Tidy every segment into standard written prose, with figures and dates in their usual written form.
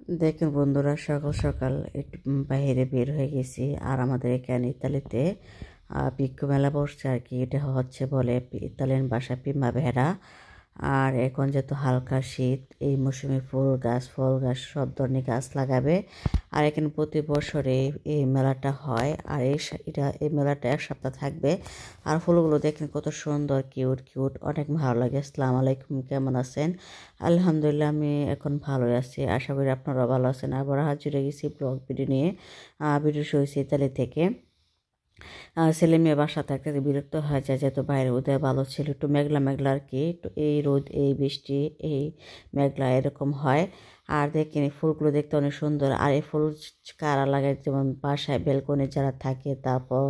দেখুন বন্ধুরা, সকাল সকাল একটু বাইরে বের হয়ে গেছি। আর আমাদের এখানে ইতালিতে পিকো মেলা বসছে আর কি। এটা হচ্ছে বলে ইতালিয়ান ভাষায় প্রিমাভেরা। আর এখন যেহেতু হালকা শীত, এই মৌসুমে ফুল গাছ ফল গাছ সব ধরনের গাছ লাগাবে। আর এখানে প্রতি বছরে এই মেলাটা হয়। আর এই মেলাটা এক সপ্তাহ থাকবে। আর ফুলগুলো দেখেন কত সুন্দর, কিউট কিউট, অনেক ভালো লাগে। আসসালামু আলাইকুম, কেমন আছেন? আলহামদুলিল্লাহ, আমি এখন ভালোই আছি। আশা করি আপনারাও ভালো আছেন। আবার হাজির হয়ে গেছি ব্লগ ভিডিও নিয়ে। ভিডিও শুরু হয়েছে ইতালি থেকে। ছেলে মেয়ে বাসা থাকতে বিরক্ত হয়ে যায়, যেহেতু বাইরে ওদের ভালো ছিল, একটু মেঘলা মেঘলা আর কি, একটু এই রোদ এই বৃষ্টি এই মেঘলা এরকম হয়। আর দেখেন এই ফুলগুলো দেখতে অনেক সুন্দর। আর এই ফুল কারা লাগায়, যেমন বাসায় বেলকনি যারা থাকে, তারপর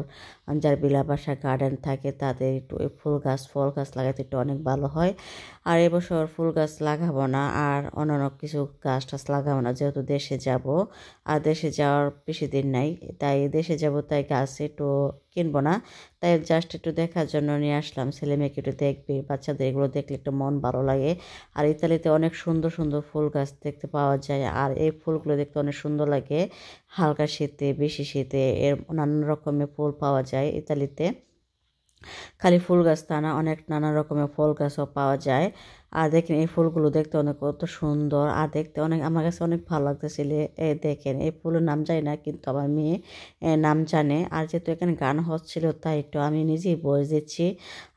যার বিলা বাসায় গার্ডেন থাকে, তাদের একটু এই ফুল গাছ ফল গাছ লাগাতে একটু অনেক ভালো হয়। আর এবছর ফুল গাছ লাগাবো না, আর অন্যান্য কিছু গাছ টাছ লাগাবো না, যেহেতু দেশে যাব। আর দেশে যাওয়ার বেশি দিন নাই, তাই দেশে যাব, তাই গাছ একটু কিনবো না। তাই জাস্ট একটু দেখার জন্য নিয়ে আসলাম। ছেলে মেয়েকে একটু দেখবে, বাচ্চাদের এগুলো দেখলে একটু মন ভালো লাগে। আর ইতালিতে অনেক সুন্দর সুন্দর ফুল গাছ দেখতে পাওয়া যায়। আর এই ফুলগুলো দেখতে অনেক সুন্দর লাগে। হালকা শীতে বেশি শীতে এর নানান রকমের ফুল পাওয়া যায় ইতালিতে। খালি ফুল গাছ তা না, অনেক নানা রকমের ফল গাছও পাওয়া যায়। আর দেখেন এই ফুলগুলো দেখতে অনেক কত সুন্দর, আর দেখতে অনেক আমার কাছে অনেক ভালো লাগতেছিল। দেখেন এই ফুলের নাম জানি না, কিন্তু আমার মেয়ে নাম জানে। আর যেহেতু এখানে গান হচ্ছিল, তাই একটু আমি নিজেই বয়স দিচ্ছি।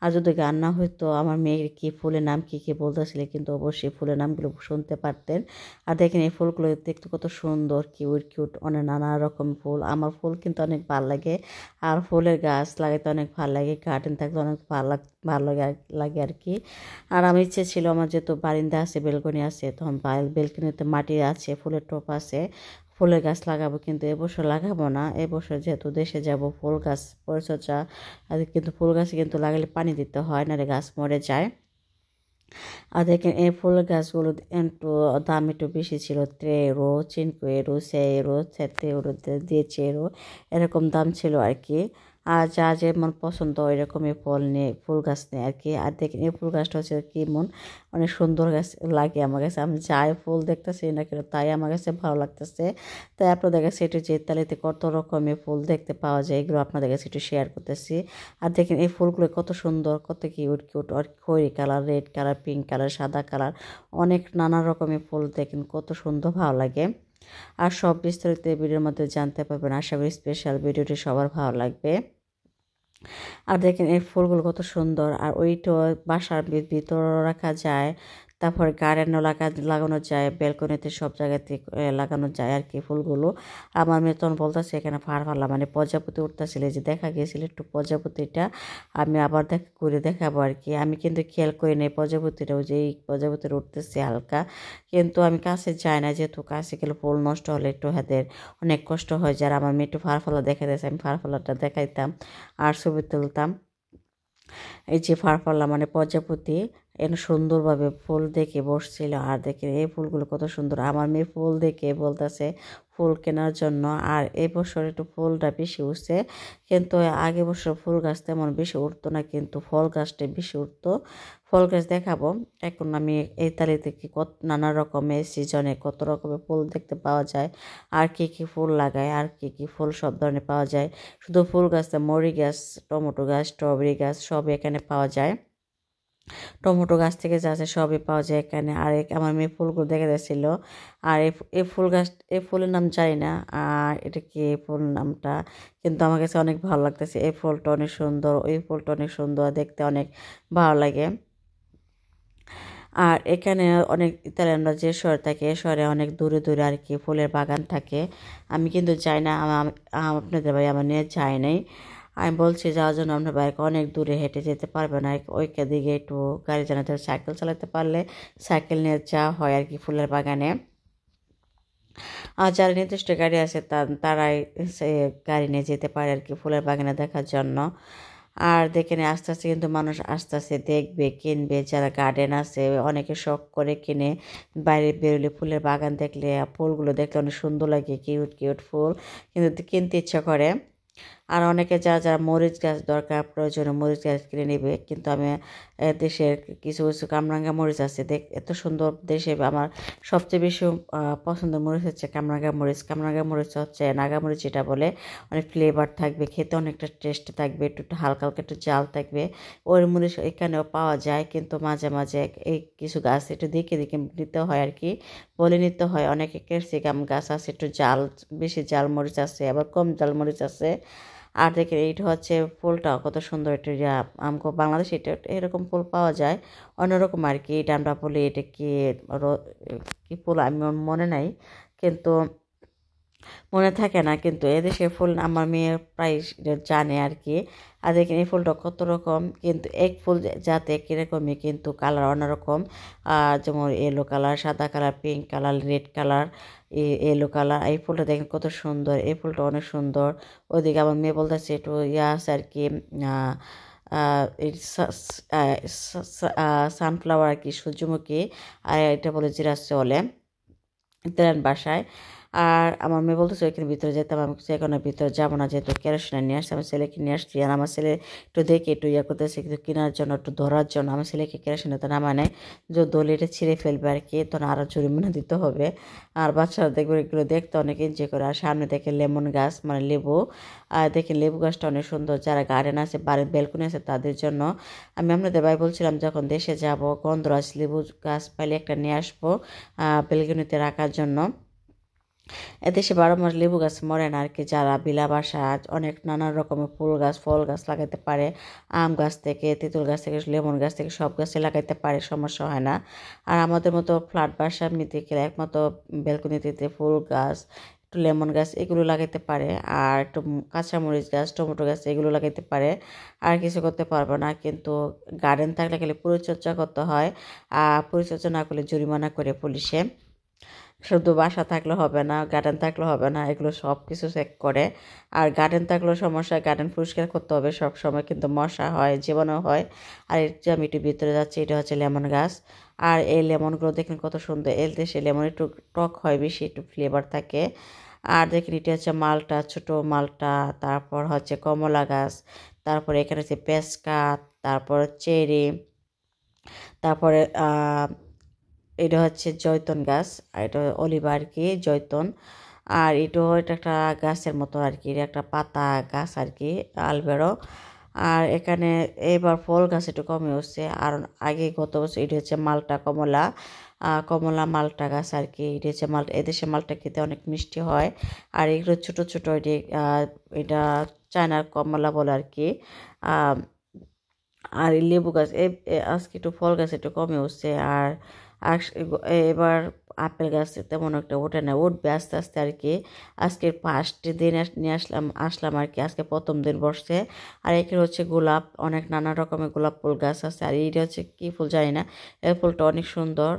আর যদি গান না হইতো, আমার মেয়ের কি ফুলের নাম কী কী বলতেছিল, কিন্তু অবশ্যই ফুলের নামগুলো শুনতে পারতেন। আর দেখেন এই ফুলগুলো দেখতে কত সুন্দর, কিউট কিউট, অনেক নানা রকম ফুল। আমার ফুল কিন্তু অনেক ভালো লাগে। আর ফুলের গাছ লাগাতে অনেক ভালো লাগে, গার্ডেন থাকলে অনেক ভালো লাগে আর কি। আর আমার ইচ্ছে ছিল, আমার যেহেতু বারিন্দা আছে বেলকনি আছে, তখন বেলকনিতে মাটি আছে, ফুলের টব আছে, ফুলের গাছ লাগাবো, কিন্তু এবছর লাগাবো না। এবছর যেহেতু দেশে যাব, ফুল গাছ পরিচর্যা কিন্তু ফুল গাছে কিন্তু লাগালে পানি দিতে হয়, নাহলে গাছ মরে যায়। আর দেখেন এই ফুল গাছগুলো একটু দাম একটু বেশি ছিল, 3 euro 5 euro 6 euro 7 euro 10 euro এরকম দাম ছিল আর কি। আর যা যেমন পছন্দ ওই রকমই ফুল গাছ নেই আর কি। আর দেখেন এই ফুল গাছটা হচ্ছে কেমন অনেক সুন্দর গাছ লাগে আমার কাছে। আমি যাই ফুল দেখতেছি না কেন, তাই আমার কাছে ভালো লাগতেছে। তাই আপনাদের কাছে একটু যে ইতালিতে কত রকমের ফুল দেখতে পাওয়া যায়, এগুলো আপনাদের কাছে একটু শেয়ার করতেছি। আর দেখেন এই ফুলগুলো কত সুন্দর, কত কিউট কিউট, আর খয়েরি colour, red colour, pink colour, সাদা কালার, অনেক নানা রকমের ফুল দেখেন কত সুন্দর, ভালো লাগে। আর সব বিস্তারিত ভিডিওর মধ্যে জানতে পারবেন। আশা করি স্পেশাল ভিডিওটি সবার ভালো লাগবে। আর দেখেন এই ফুলগুলো কত সুন্দর। আর ওইটা বাসার ভিতরে রাখা যায়, তারপরে গার্ডেনও লাগানো যায়, বেলকনিতে সব জায়গাতে লাগানো যায় আর কি ফুলগুলো। আমার মেয়ে তখন বলতেছে এখানে ফারফাল্লা মানে প্রজাপতি উঠতেছিল, যে দেখা গিয়েছিল একটু প্রজাপতিটা, আমি আবার ঘুরে দেখাবো আর কি। আমি কিন্তু খেয়াল করি না প্রজাপতিটাও, যে এই প্রজাপতিটা উঠতেছে হালকা, কিন্তু আমি কাছে যাই না, যেহেতু কাছে গেলে ফুল নষ্ট হলে একটু হাতের অনেক কষ্ট হয়। যারা আমার মেয়ে একটু ফারফাল্লা দেখা দিয়েছে, আমি ফারফাল্লাটা দেখাইতাম আর ছবি তুলতাম। এই যে ফারফাল্লা মানে প্রজাপতি এর সুন্দরভাবে ফুল দেখে বসছিল। আর দেখে এই ফুলগুলো কত সুন্দর। আমার মেয়ে ফুল দেখে বলতেছে ফুল কেনার জন্য। আর এই বছর একটু ফুলটা বেশি উঠছে, কিন্তু আগে বছর ফুল গাছ তেমন বেশি উঠতো না, কিন্তু ফল গাছটা বেশি উঠতো। ফল গাছ দেখাবো এখন। আমি এই তালিতে কি কত নানা রকমের সিজনে কত রকমের ফুল দেখতে পাওয়া যায়, আর কি কি ফুল লাগায়, আর কি কি ফুল সব ধরনের পাওয়া যায়। শুধু ফুল গাছ না, মরি গাছ, টমেটো গাছ, স্ট্রবেরি গাছ সব এখানে পাওয়া যায়। টমেটো গাছ থেকে যা আছে সবই পাওয়া যায় এখানে। আর আমার মেয়ে ফুলগুলো দেখে যাচ্ছিল। আর এই ফুল গাছ, এই ফুলের নাম জানি না, আর এটা কি এই ফুল নামটা, কিন্তু আমার কাছে অনেক ভালো লাগতেছে। এই ফুলটা অনেক সুন্দর, ওই ফুলটা অনেক সুন্দর, দেখতে অনেক ভালো লাগে। আর এখানে অনেক ইতালিয়ানরা যে শহরে থাকে, এ শহরে অনেক দূরে দূরে আর কি ফুলের বাগান থাকে। আমি কিন্তু যাই না, আপনাদের ভাই আমার নিয়ে যাই নাই। আমি বলছি যাওয়ার জন্য, আপনার বাইকে অনেক দূরে হেঁটে যেতে পারবে না, ওইকে দিকে একটু গাড়ি চালাতে, সাইকেল চালাতে পারলে সাইকেল নিয়ে যাওয়া হয় আর কি ফুলের বাগানে। আর যারা নির্দিষ্ট গাড়ি আছে তারাই সে গাড়ি নিয়ে যেতে পারে আর কি ফুলের বাগানে দেখার জন্য। আর দেখেন আস্তে আস্তে কিন্তু মানুষ আস্তে আস্তে দেখবে, কিনবে। যারা গার্ডেন আছে অনেকে শখ করে কিনে, বাইরে বেরোলে ফুলের বাগান দেখলে, ফুলগুলো দেখলে অনেক সুন্দর লাগে, কিউট কিউট ফুল, কিন্তু কিনতে ইচ্ছা করে। আর অনেকে যারা মরিচ গাছ দরকার প্রয়োজনে মরিচ গাছ কিনে নেবে, কিন্তু আমি দেশের কিছু কিছু কামরাঙ্গা মরিচ আছে, এত সুন্দর দেশে আমার সবচেয়ে বেশি পছন্দের মরিচ হচ্ছে কামরাঙ্গা মরিচ। কামরাঙ্গা মরিচ হচ্ছে নাগামরিচ যেটা বলে, অনেক ফ্লেভার থাকবে, খেতে অনেকটা টেস্ট থাকবে, একটু হালকা হালকা একটু জাল থাকবে। ওই মরিচ এখানেও পাওয়া যায়, কিন্তু মাঝে মাঝে এই কিছু গাছ একটু দেখে দেখে নিতে হয় আর কি, বলে নিতে হয়। অনেকে ক্যাপসিকাম গাছ আছে, একটু জাল বেশি জাল মরিচ আছে, আবার কম জাল মরিচ আছে। আর দেখেন এইটা হচ্ছে ফুলটাও কত সুন্দর, একটা আমকো বাংলাদেশে এটা এরকম ফুল পাওয়া যায় অন্যরকম আর কি। এটা আমরা বলি এটা কি কি ফুল আমি মনে নাই, কিন্তু মনে থাকে না, কিন্তু এদেশে ফুল আমার মেয়ে প্রায় জানে আর কি। আর দেখেন এই ফুলটা কত রকম, কিন্তু এক ফুল যাতে কীরকমই, কিন্তু কালার অন্যরকম। যেমন ইয়েলো কালার, সাদা colour, pink colour, red colour, yellow colour. এই ফুলটা দেখেন কত সুন্দর, এই ফুলটা অনেক সুন্দর। ওইদিকে আমার মেয়ে বলতেছে একটু আছে আর কি, সানফ্লাওয়ার আর কি, সূর্যমুখী, আর এটা বলে জিরাসলে ইতালিয়ান বাসায়। আর আমার মেয়ে বলতেছে ওইখানে ভিতরে যেতাম, আমি এখন ভিতরে যাবো না, যেহেতু কেরোসিন নিয়ে আসছি, আমার ছেলেকে নিয়ে আসছি। আর আমার ছেলে একটু দেখে একটু ইয়ে করতেছে, কিন্তু কেনার জন্য একটু ধরার জন্য আমার ছেলেকে কেরোসিনে তো নামায় নেয়, যে দলি এটা ছিঁড়ে ফেলবে আর কি, তখন আরও জরিমানা দিতে হবে। আর বাচ্চারা দেখবে এগুলো দেখতে অনেক এনজয় করে। আর সামনে দেখে লেমন গাছ, মানে লেবু। আর দেখেন লেবু গাছটা অনেক সুন্দর, যারা গার্ডেন আছে, বাড়ির ব্যালকনি আছে তাদের জন্য। আমি আপনাদের ভাই বলছিলাম যখন দেশে যাব গন্ধরাজ লেবু গাছ পাইলে একটা নিয়ে আসবো ব্যালকনিতে রাখার জন্য। এদেশে 12 মাস লেবু গাছ মরে না আর কি। যারা বিলা বাসা অনেক নানা রকমের ফুল গাছ ফল গাছ লাগাইতে পারে, আম গাছ থেকে, তেঁতুল গাছ থেকে, লেমন গাছ থেকে সব গাছে লাগাইতে পারে, সমস্যা হয় না। আর আমাদের মতো ফ্ল্যাট বাসা নিতে গেলে একমাত্র ব্যালকনিতে ফুল গাছ, একটু লেমন গাছ এগুলো লাগাইতে পারে, আর একটু কাঁচামরিচ গাছ, টমেটো গাছ এগুলো লাগাইতে পারে, আর কিছু করতে পারবো না। কিন্তু গার্ডেন থাকলে গেলে পরিচর্যা করতে হয়, আর পরিচর্যা না করলে জরিমানা করে পুলিশে। শুধু বাসা থাকলে হবে না, গার্ডেন থাকলে হবে না, এগুলো সব কিছু চেক করে। আর গার্ডেন থাকলেও সমস্যা, গার্ডেন পরিষ্কার করতে হবে সব সময়, কিন্তু মশা হয়, জীবাণু হয়। আর এই যে আমি একটু ভিতরে যাচ্ছি, এটা হচ্ছে লেমন গাছ। আর এই লেমনগুলো দেখেন কত সুন্দর, এই দেশে লেমন একটু টক হয় বেশি, একটু ফ্লেভার থাকে। আর দেখেন এটা হচ্ছে মালটা, ছোট মালটা, তারপর হচ্ছে কমলা গাছ, তারপরে এখানে হচ্ছে পেস্কা, তারপর চেরি, তারপরে এটা হচ্ছে জয়তন গাছ, আর এটা অলিভ আর কি, জয়তন। আর এটা একটা গাছের মতো আর কি, এটা একটা পাতা গাছ আর কি, আলবেরো। আর এখানে এবার ফল গাছ একটু কমে হচ্ছে, আর আগে গত বছর এটা হচ্ছে মালটা, কমলা, কমলা মালটা গাছ আর কি। এটা হচ্ছে মালটা, এদেশে মালটা খেতে অনেক মিষ্টি হয়। আর এগুলো ছোটো ছোটো এটা চায়নার কমলা বলে আর কি। আর এই লেবু গাছ আজকে একটু ফল গাছ একটু কমে উঠছে। আর এবার আপেল গাছ তেমন একটা ওঠে না, উঠবে আস্তে আস্তে আর কি। আজকে ফার্স্ট দিন নিয়ে আসলাম আর কি, আজকে প্রথম দিন বসছে। আর এখানে হচ্ছে গোলাপ, অনেক নানা রকমের গোলাপ ফুল গাছ আছে। আর এইটা হচ্ছে কী ফুল জানি না, এই ফুলটা অনেক সুন্দর।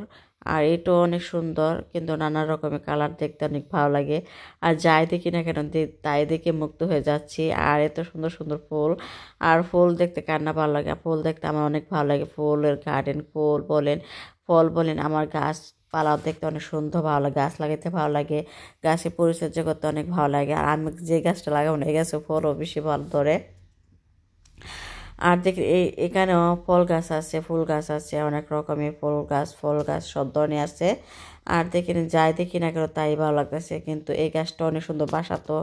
আর এটাও অনেক সুন্দর, কিন্তু নানা রকমের কালার, দেখতে অনেক ভালো লাগে। আর যাই দেখি না কেন তাই দেখে মুগ্ধ হয়ে যাচ্ছি। আর এত সুন্দর সুন্দর ফুল, আর ফুল দেখতে কার না ভালো লাগে, ফুল দেখতে আমার অনেক ভালো লাগে। ফুলের গার্ডেন, ফুল বলেন, ফল বলেন, আমার গাছপালা দেখতে অনেক সুন্দর ভালো লাগে, গাছ লাগাইতে ভালো লাগে, গাছের পরিচর্যা করতে অনেক ভালো লাগে। আর আমি যে গাছটা লাগাবো না এই গাছে ফলও বেশি ভালো ধরে। আর দেখি এখানেও ফল গাছ আছে, ফুল গাছ আছে, অনেক রকমের ফল গাছ সব ধরনের আছে। আর দেখি যাই দেখি না কেন তাই ভালো লাগতেছে। কিন্তু এই গাছটা অনেক সুন্দর, বাসা তো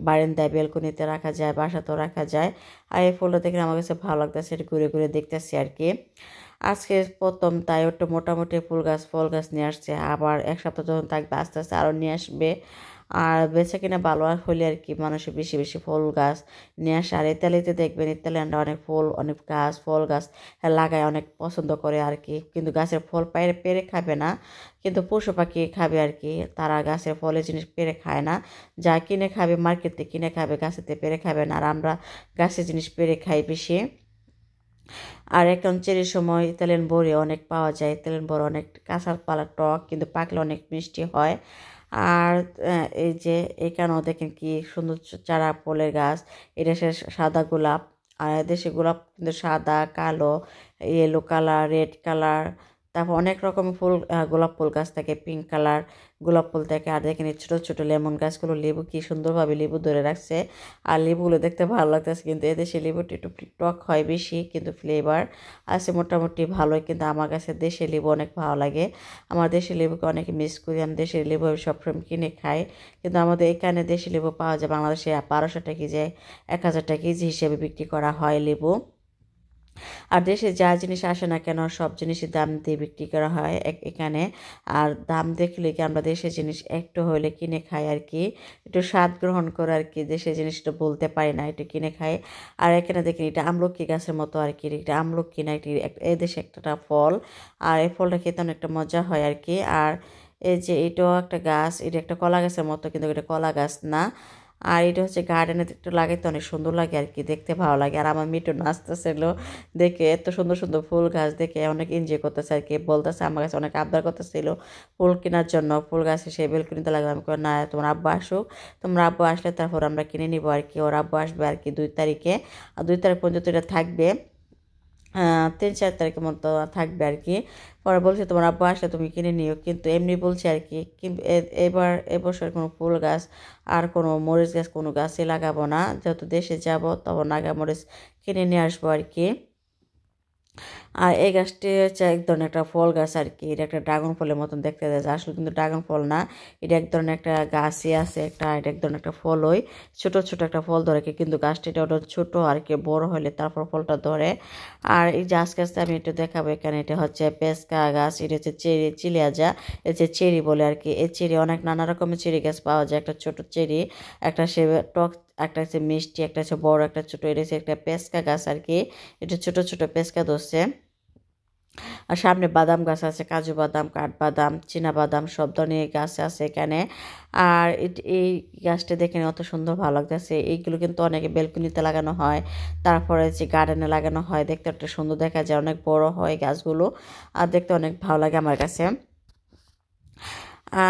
বারান্দায় বেলকনিতে রাখা যায়, বাসাতেও রাখা যায়। আর এই ফুলটা দেখে আমার কাছে ভালো লাগতেছে, এটা ঘুরে ঘুরে দেখতেছি আর কি। আজকে প্রথম তাই একটু মোটামুটি ফল গাছ নিয়ে আসছে, আবার এক সপ্তাহ যখন থাকবে আস্তে আস্তে আরও নিয়ে আসবে। আর বেচা কিনা ভালো আর হলে আর কি মানুষের বেশি বেশি ফুল গাছ নিয়ে আসে। আর ইতালিতে দেখবেন, ইতালিয়ানরা অনেক অনেক ফল গাছ লাগায়, অনেক পছন্দ করে আর কি। কিন্তু গাছের ফল পেরে খাবে না, কিন্তু পশু পাখি খাবে আর কি। তারা গাছের ফলের জিনিস পেরে খায় না, যা কিনে খাবে মার্কেট থেকে কিনে খাবে, গাছেতে পেরে খাবে না। আর আমরা গাছের জিনিস পেরে খাই বেশি। আর এখন চেরির সময় ইতালিয়ান বড়ি অনেক পাওয়া যায়, ইতালিয়ান বড়ি অনেক কাঁচার পালা টক, কিন্তু পাকলে অনেক মিষ্টি হয়। আর এই যে এখানেও দেখেন কি সুন্দর চারা ফলের গাছ, এটা সাদা গোলাপ। আর দেশে গোলাপ কিন্তু সাদা, কালো, ইয়েলো কালার, রেড কালার, তারপর অনেক রকমের ফুল, গোলাপ ফুল গাছ থাকে, পিঙ্ক কালার গোলাপ ফুল থাকে। আর দেখেন এই ছোটো ছোটো লেমন গাছগুলো লেবু কি সুন্দরভাবে লেবু ধরে রাখছে। আর লেবুগুলো দেখতে ভালো লাগতেছে, কিন্তু এদেশে লেবুটা একটু টক হয় বেশি, কিন্তু ফ্লেভার আছে মোটামুটি ভালোই। কিন্তু আমার কাছে দেশের লেবু অনেক ভালো লাগে। আমার দেশের লেবুকে অনেক মিস করি। আমি দেশের লেবু আমি সবসময় কিনে খাই, কিন্তু আমাদের এখানে দেশি লেবু পাওয়া যায় বাংলাদেশে 1200 টাকা কেজি, 1000 টাকা কেজি হিসেবে বিক্রি করা হয় লেবু। আর দেশে যা জিনিস আসে না কেন সব জিনিসের দাম দিয়ে বিক্রি করা হয় এখানে। আর দাম দেখলে কি আমরা দেশের জিনিস একটু হলে কিনে খাই আর কি, একটু স্বাদ গ্রহণ করে আর কি, দেশের জিনিসটা বলতে পারি না, একটু কিনে খাই। আর এখানে দেখি এটা আমলকি গাছের মতো আর কি, এটা আমলকি না, এটি এদেশে একটা ফল। আর এই ফলটা খেতে অনেকটা মজা হয় আর কি। আর এই যে এটাও একটা গাছ, এটা একটা কলা গাছের মতো, কিন্তু এটা কলা গাছ না। আর এটা হচ্ছে গার্ডেনে একটু লাগাইতে অনেক সুন্দর লাগে আর কি, দেখতে ভালো লাগে। আর আমার মিটু নাচতেছিল দেখে, এত সুন্দর সুন্দর ফুল গাছ দেখে অনেক এনজয় করতেছে আর কি, বলতেছে আমার কাছে অনেক আবদার করতেছিল ফুল কেনার জন্য, ফুল গাছ সে বেলকুনিতে লাগবে। আমি কই না, তোমার আব্বু আসুক, তোমার আব্বু আসলে তারপর আমরা কিনে নিবো আর কি। ওর আব্বু আসবে আর কি 2 তারিখে, আর 2 তারিখ পর্যন্ত এটা থাকবে, 3-4 তারিখের মতো থাকবে আর কি। পরে বলছে তোমার আব্বু আসলে তুমি কিনে নিও, কিন্তু এমনি বলছে আর কি। কিন্তু এবছর কোনো ফুল গাছ আর কোনো মরিচ গাছ কোনো গাছই লাগাবো না, যেহেতু দেশে যাব তখন নাগা মরিচ কিনে নিয়ে আসবো আর কি। আর এই গাছটি হচ্ছে এক ধরনের একটা ফল গাছ আর কি, এটা একটা ড্রাগন ফলের মতন দেখতে যায়, আসলে কিন্তু ড্রাগন ফল না, এটা এক ধরনের একটা গাছই আছে একটা, এটা এক ধরনের একটা ফল হয়, ছোট ছোট একটা ফল ধরে কি, কিন্তু গাছটা এটা ওটা ছোট আর কি, বড় হলে তারপর ফলটা ধরে। আর এই গাছ গাছটা আমি একটু দেখাবো এখানে, এটা হচ্ছে পেস্কা গাছ, এটা হচ্ছে চেরি চিলিয়াজা, এই যে চেরি বলে আর কি। এই চেরি অনেক নানা রকমের চেরি গাছ পাওয়া যায়, একটা ছোট চেরি, একটা সে টক, একটা হচ্ছে মিষ্টি, একটা হচ্ছে বড়, একটা ছোট, এটা হচ্ছে একটা পেস্কা গাছ আর কি, এটা ছোট ছোট পেস্কা ধরছে। আর সামনে বাদাম গাছ আছে, কাজু বাদাম, কাঠবাদাম, বাদাম সব ধরনের গাছ আছে এখানে। আর এই গাছটা দেখে অত সুন্দর ভালো লাগতেছে। এইগুলো কিন্তু অনেকে বেলকুনিতে লাগানো হয়, তারপরে যে গার্ডেনে লাগানো হয়, দেখতে একটা সুন্দর দেখা যায়, অনেক বড় হয় গাছগুলো, আর দেখতে অনেক ভালো লাগে আমার কাছে।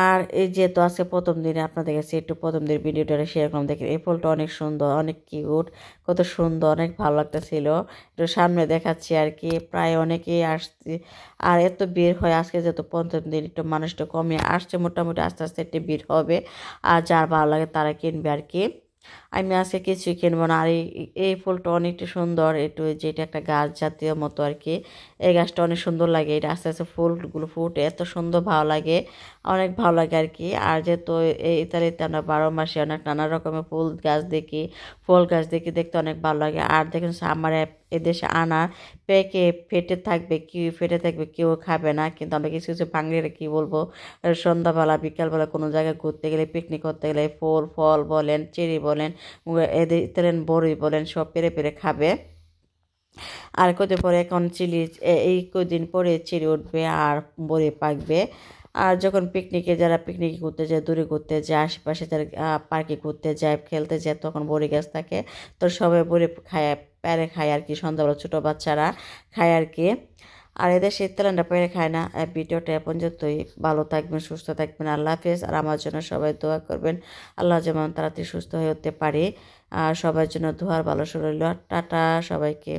আর এই যেহেতু আজকে প্রথম দিনে আপনাদের কাছে একটু প্রথম দিনের ভিডিওটা শেয়ার করলাম, দেখেন এই ফুলটা অনেক সুন্দর, অনেক কিউট, কত সুন্দর, অনেক ভালো লাগতেছিল। একটু সামনে দেখাচ্ছি আর কি, প্রায় অনেকেই আসছে। আর এত ভিড় হয় আজকে, যেহেতু প্রথম দিন একটু মানুষটা কমে আসছে, মোটামুটি আস্তে আস্তে একটু ভিড় হবে। আর যার ভালো লাগে তারা কিনবে আর কি। আমি আজকে কিছুই কিনবো না। আর এই ফুলটা অনেকটা সুন্দর, একটু যেটা একটা গাছ জাতীয় মতো আর কি, এই গাছটা অনেক সুন্দর লাগে, এটা আস্তে আস্তে ফুলগুলো ফুটে এত সুন্দর ভালো লাগে, অনেক ভালো লাগে আর কি। আর যেহেতু এই ইতালিতে আমরা 12 মাসে অনেক নানা রকমের ফুল গাছ দেখি, ফল গাছ দেখি, দেখতে অনেক ভালো লাগে। আর দেখুন আমার এদেশে আনা পেকে ফেটে থাকবে, কি ফেটে থাকবে, কেউ খাবে না, কিন্তু আমরা কিছু কিছু বাঙালিরা কী বলবো, সন্ধ্যাবেলা বিকালবেলা কোনো জায়গায় ঘুরতে গেলে, পিকনিক করতে গেলে ফল ফল বলেন, চেরি বলেন, এদের ইতালিয়ান বড়ই বলেন, সব পেরে পেরে খাবে। আর কদিন পরে এখন এই কদিন পরে চিড়ি উঠবে আর বড়ি পাকবে। আর যখন পিকনিকে যারা পিকনিকে ঘুরতে যায়, দূরে ঘুরতে যায়, আশেপাশে যারা পার্কে ঘুরতে যায়, খেলতে যায়, তখন বড়ি গাছ থাকে, তো সবাই বড়ি খায়, পেরে খায় আর কি, সন্ধ্যাবেলা ছোটো বাচ্চারা খায় আর কি। আর এদের শীতকালীনটা পেরে খায় না। ভিডিওটা এ পর্যন্তই, ভালো থাকবেন, সুস্থ থাকবেন, আল্লাহ হাফেজ। আর আমার জন্য সবাই দোয়া করবেন, আল্লাহ যেমন তাড়াতাড়ি সুস্থ হয়ে উঠতে পারে। আর সবার জন্য দোয়ার ভালো রইল। টাটা সবাইকে।